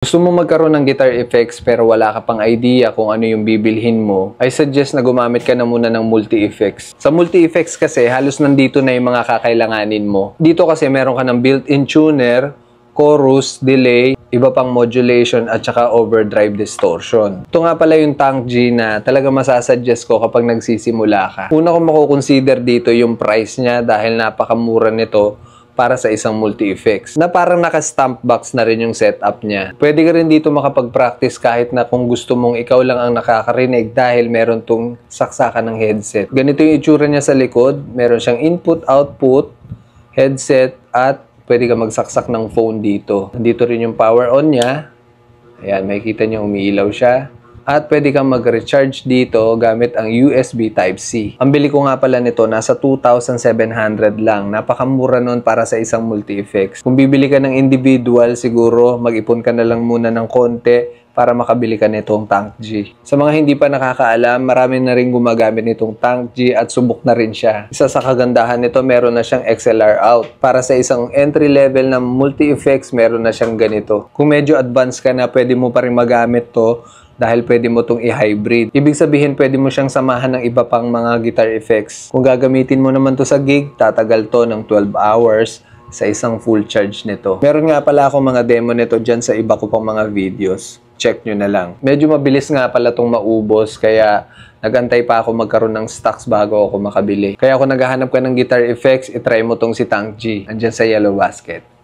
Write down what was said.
Gusto mo magkaroon ng guitar effects pero wala ka pang idea kung ano yung bibilhin mo, I suggest na gumamit ka na muna ng multi-effects. Sa multi-effects kasi, halos nandito na yung mga kakailanganin mo. Dito kasi meron ka ng built-in tuner, chorus, delay, iba pang modulation at saka overdrive distortion. Ito nga pala yung Tank G na talaga masasuggest ko kapag nagsisimula ka. Una kong mako-consider dito yung price niya dahil napakamura nito para sa isang multi-effects na parang naka-stamp box na rin yung setup niya. Pwede ka rin dito makapag-practice kahit na kung gusto mong ikaw lang ang nakakarinig dahil meron tong saksakan ng headset. Ganito yung itsura niya sa likod. Meron siyang input, output, headset at pwede ka magsaksak ng phone dito. Dito rin yung power on niya. Ayan, makikita niyo umiilaw siya. At pwede kang mag-recharge dito gamit ang USB Type-C. Ang bili ko nga pala nito, nasa 2,700 lang. Napakamura nun para sa isang multi-effects. Kung bibili ka ng individual, siguro mag-ipon ka na lang muna ng konti para makabili ka nitong Tank G. Sa mga hindi pa nakakaalam, marami na rin gumagamit nitong Tank G at subok na rin siya. Isa sa kagandahan nito, meron na siyang XLR out. Para sa isang entry level na multi-effects, meron na siyang ganito. Kung medyo advanced ka na, pwede mo pa rin magamit to dahil pwede mo itong i-hybrid. Ibig sabihin, pwede mo siyang samahan ng iba pang mga guitar effects. Kung gagamitin mo naman to sa gig, tatagal to ng 12 hours sa isang full charge nito. Meron nga pala akong mga demo nito dyan sa iba ko pang mga videos. Check nyo na lang. Medyo mabilis nga pala itong maubos, kaya nagantay pa ako magkaroon ng stocks bago ako makabili. Kaya kung naghahanap ka ng guitar effects, itry mo tong si Tank G. Andyan sa Yellow Basket.